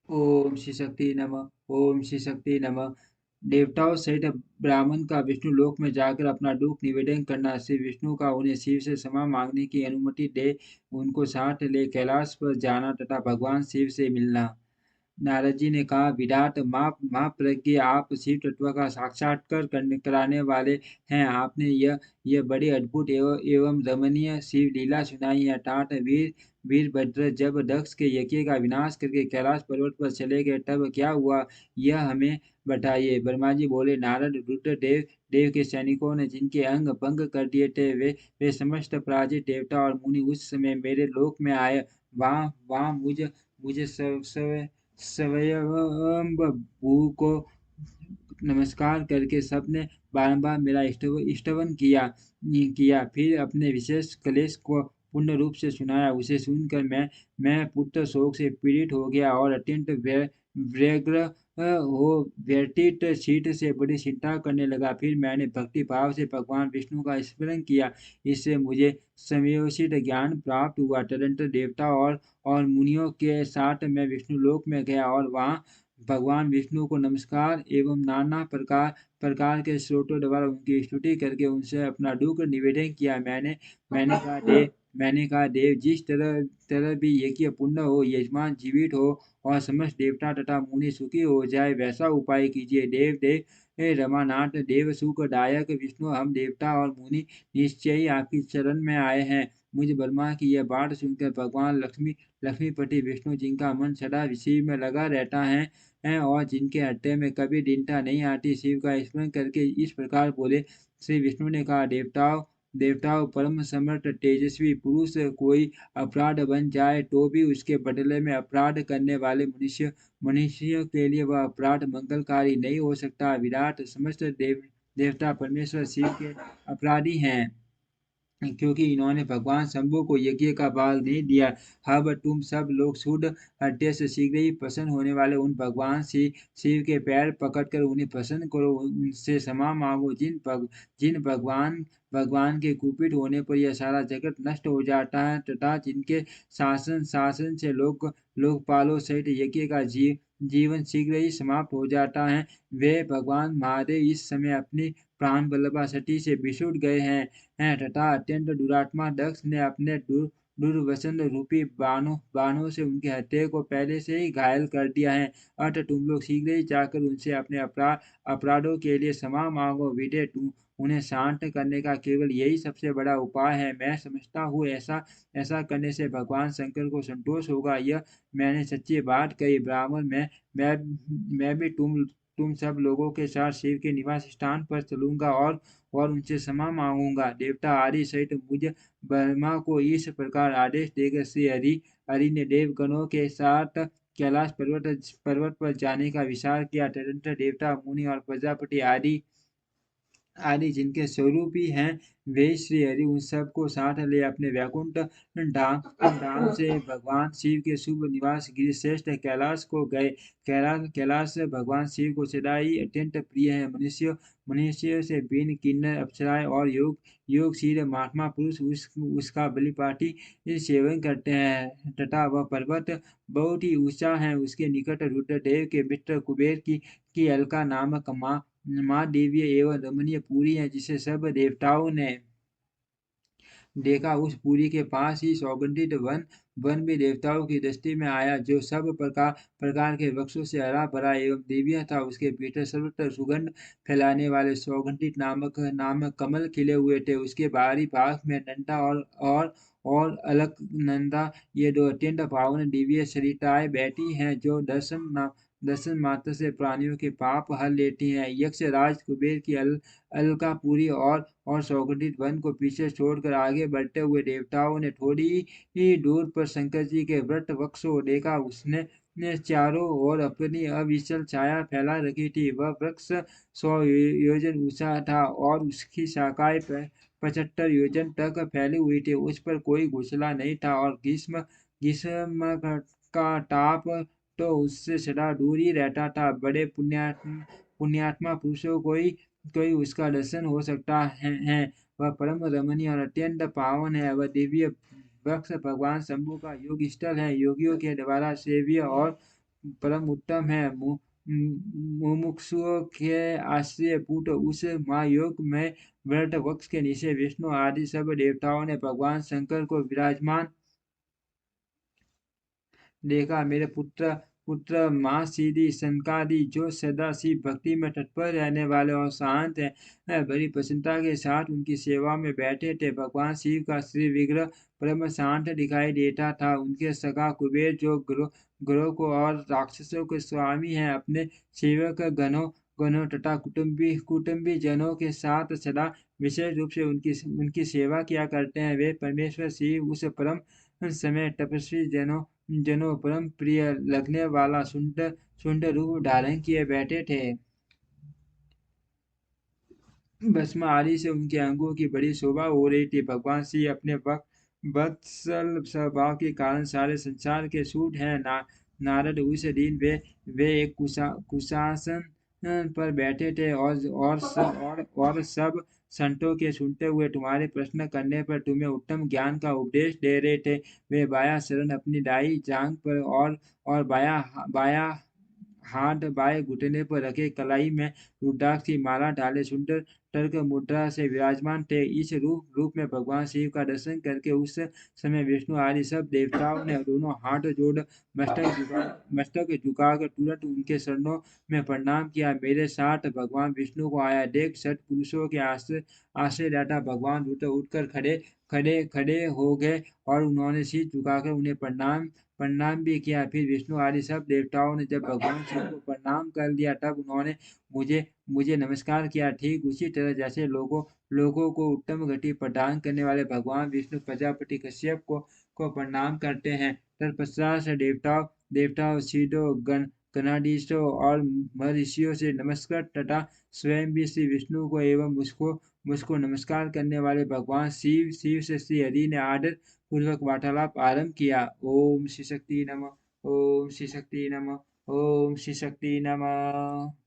ओम श्री शक्ति नमः। ओम श्री शक्ति नमः। देवताओं सहित ब्राह्मण का विष्णु लोक में जाकर अपना दुख निवेदन करना, श्री विष्णु का उन्हें शिव से क्षमा मांगने की अनुमति दे उनको साथ ले कैलाश पर जाना तथा भगवान शिव से मिलना। नारद जी ने कहा, विराट महाप्रज्ञ, आप शिव तत्व का साक्षात्कार करने कराने वाले हैं। आपने यह बड़ी अद्भुत एवं रमणीय शिव लीला सुनाई है। अर्थात वीरभद्र जब दक्ष के यज्ञ का विनाश करके कैलाश पर्वत पर चले गए तब क्या हुआ, यह हमें बताइए। ब्रह्मा जी बोले, नारद, रुद्र देव के सैनिकों ने जिनके अंग भंग कर दिए थे, वे समस्त पराजित देवता और मुनि उस समय मेरे लोक में आए। वहाँ मुझे स्वयंभू को नमस्कार करके सबने बारंबार मेरा स्तवन किया। फिर अपने विशेष क्लेश को पूर्ण रूप से सुनाया। उसे सुनकर मैं पुत्र शोक से पीड़ित हो गया और अत्यंत व्यग्र हो व्यतीत शीत से बड़ी चिंता करने लगा। फिर मैंने भक्ति भाव से भगवान विष्णु का स्मरण किया। इससे मुझे समयोचित ज्ञान प्राप्त हुआ। तदंतर देवता और मुनियों के साथ मैं विष्णु लोक में गया और वहाँ भगवान विष्णु को नमस्कार एवं नाना प्रकार प्रकार के स्रोतों द्वारा उनकी स्तुति करके उनसे अपना दुख निवेदन किया। मैंने कहा, देव, जिस तरह भी यज्ञ पूर्ण हो, यजमान जीवित हो और समस्त देवता तथा मुनि सुखी हो जाए, वैसा उपाय कीजिए। देव हे रमानाथ, देव सुखदायक विष्णु, हम देवता और मुनि निश्चय ही आपकी शरण में आए हैं। मुझ ब्रह्मा की यह बात सुनकर भगवान लक्ष्मीपति विष्णु, जिनका मन सदा शिव में लगा रहता है और जिनके हृदय में कभी दीनता नहीं आती, शिव का स्मरण करके इस प्रकार बोले। श्री विष्णु ने कहा, देवताओं, परम समर्थ तेजस्वी पुरुष कोई अपराध बन जाए तो भी उसके बदले में अपराध करने वाले मनुष्य के लिए वह अपराध मंगलकारी नहीं हो सकता। विराट, समस्त देवता परमेश्वर शिव के अपराधी हैं, क्योंकि इन्होंने भगवान शंभु को यज्ञ का भाग नहीं दिया। अब तुम सब लोग शुद्ध हृदय से शीघ्र ही प्रसन्न होने वाले उन भगवान शिव के पैर पकड़कर उन्हें प्रसन्न करो, उनसे क्षमा मांगो। जिन भगवान के कुपित होने पर यह सारा जगत नष्ट हो जाता है तथा जिनके शासन से लोकपालों सहित यज्ञ का जीवन शीघ्र ही समाप्त हो जाता है, वे भगवान महादेव इस समय अपनी प्राण बल्लभा सती से बिछुड़ गए हैं तथा अत्यंत दुरात्मा दक्ष ने अपने दुर्वसन रूपी बाणों से उनके हृदय को पहले से ही घायल कर दिया है। अतः तुम लोग शीघ्र ही जाकर उनसे अपने अपराधों के लिए क्षमा मांगो। विदे, तुम उन्हें शांत करने का केवल यही सबसे बड़ा उपाय है। मैं समझता हूँ ऐसा करने से भगवान शंकर को संतोष होगा। यह मैंने सच्ची बात कही। ब्राह्मण, मैं मैं भी तुम सब लोगों के साथ शिव के निवास स्थान पर चलूंगा और उनसे क्षमा मांगूंगा। देवता आदि सहित मुझ ब्रह्मा को इस प्रकार आदेश देकर श्री हरि ने देवगणों के साथ कैलाश पर्वत पर जाने का विचार किया। तदनंतर देवता, मुनि और प्रजापति आदि जिनके स्वरूप ही हैं, वे श्री हरि उन सबको साथ ले अपने वैकुंठ धाम से भगवान शिव के शुभ निवास गिरिश्रेष्ठ कैलाश को गए। कैलाश भगवान शिव को सदा ही अत्यंत प्रिय है। मनुष्य से भिन्न किन्नर, अप्सराएं और योगशील महात्मा पुरुष उसका बलिपाटी सेवन करते हैं तथा वह पर्वत बहुत ही ऊंचा है। उसके निकट रुद्रदेव के मित्र कुबेर की अलका नामक माँ दिव्य एवं रमणीय पुरी है, जिसे सब देवताओं ने देखा। उस पुरी के पास ही सौगंधित वन भी देवताओं की दृष्टि में आया, जो सब प्रकार के वृक्षों से हरा भरा एवं दिव्य था। उसके भीतर सर्वत्र सुगंध फैलाने वाले सौगंधित नामक कमल खिले हुए थे। उसके बाहरी भाग में नंदा और अलकनंदा, ये दो अत्यंत पावन दिव्य सरिताएं बैठी हैं, जो दर्शन मात्र से प्राणियों के पाप हर लेती हैं। यक्ष राज कुबेर की अलकापुरी और सौगंधित वन को पीछे छोड़कर आगे बढ़ते हुए देवताओं ने थोड़ी ही दूर पर शंकर जी के वृत वृक्ष को देखा। उसने ने चारों ओर अपनी अविचल छाया फैला रखी थी। वह वृक्ष 100 योजन ऊंचा था और उसकी शाखाएं 75 योजन तक फैली हुई थी। उस पर कोई घोंसला नहीं था और ग्रीष्म का ताप तो उससे सदा दूर ही रहता था। बड़े पुण्यात्मा पुरुषों कोई उसका दर्शन हो सकता है। वह परम रमणीय और अत्यंत पावन है। वह दिव्य वृक्ष भगवान शंभु का योग स्थल है। योगियों के द्वारा सेव्य परम उत्तम है। मुमुक्षुओं के आश्रय पुट उस महायोग में वृट वक्ष के नीचे विष्णु आदि सब देवताओं ने भगवान शंकर को विराजमान देखा। मेरे पुत्र पुत्र माँ सीधी सनकादि जो सदा शिव भक्ति में तत्पर रहने वाले और शांत हैं, बड़ी प्रसन्नता के साथ उनकी सेवा में बैठे थे। भगवान शिव का श्री विग्रह परम शांत दिखाई देता था। उनके सखा कुबेर जो ग्रहों को और राक्षसों के स्वामी हैं, अपने सेवक गणों गणों तथा कुटुंबी जनों के साथ सदा विशेष रूप से उनकी उनकी सेवा किया करते हैं। वे परमेश्वर शिव उस परम समय तपस्वी जनों परम प्रिय लगने वाला सुंदर रूप धारण किए बैठे थे। भस्म आदि से उनके अंगों की बड़ी शोभा हो रही थी। भगवान श्री अपने वत्सल स्वभाव के कारण सारे संसार के सूट हैं। नारद उस दिन वे एक कुशासन पर बैठे थे और सब संतों के सुनते हुए तुम्हारे प्रश्न करने पर तुम्हें उत्तम ज्ञान का उपदेश दे रहे थे। वे बायां शरण अपनी दाई जांग पर और बायां हाथ बाएं घुटने पर रखे कलाई में रुद्राक्ष की माला डाले सुंदर तर्क मुद्रा से विराजमान थे। इस रूप में भगवान शिव का दर्शन करके उस समय विष्णु आदि सब देवताओं ने दोनों हाथ जोड़ मस्तक झुकाकर तुरंत उनके चरणों में प्रणाम किया। मेरे साथ भगवान विष्णु को आया देख सत पुरुषों के आश्रयदाता भगवान रुद्र उठकर खड़े हो गए और उन्होंने सिर झुकाकर उन्हें प्रणाम भी किया। फिर विष्णु आदि सब देवताओं ने जब भगवान शिव को प्रणाम कर लिया तब उन्होंने मुझे नमस्कार किया। ठीक उसी तरह जैसे लोगों को उत्तम गति प्रदान करने वाले भगवान विष्णु प्रजापति कश्यप को प्रणाम करते हैं। तत्पश्चात से देवताओं सिद्धों गणाधीशों और महर्षियों से नमस्कार तथा स्वयं भी श्री विष्णु को एवं मुझको नमस्कार करने वाले भगवान शिव से श्री हरि ने आदर पूर्वक वार्तालाप आरंभ किया। ओम श्री शक्ति नमः। ओम श्री शक्ति नमः। ओम श्री शक्ति नमः।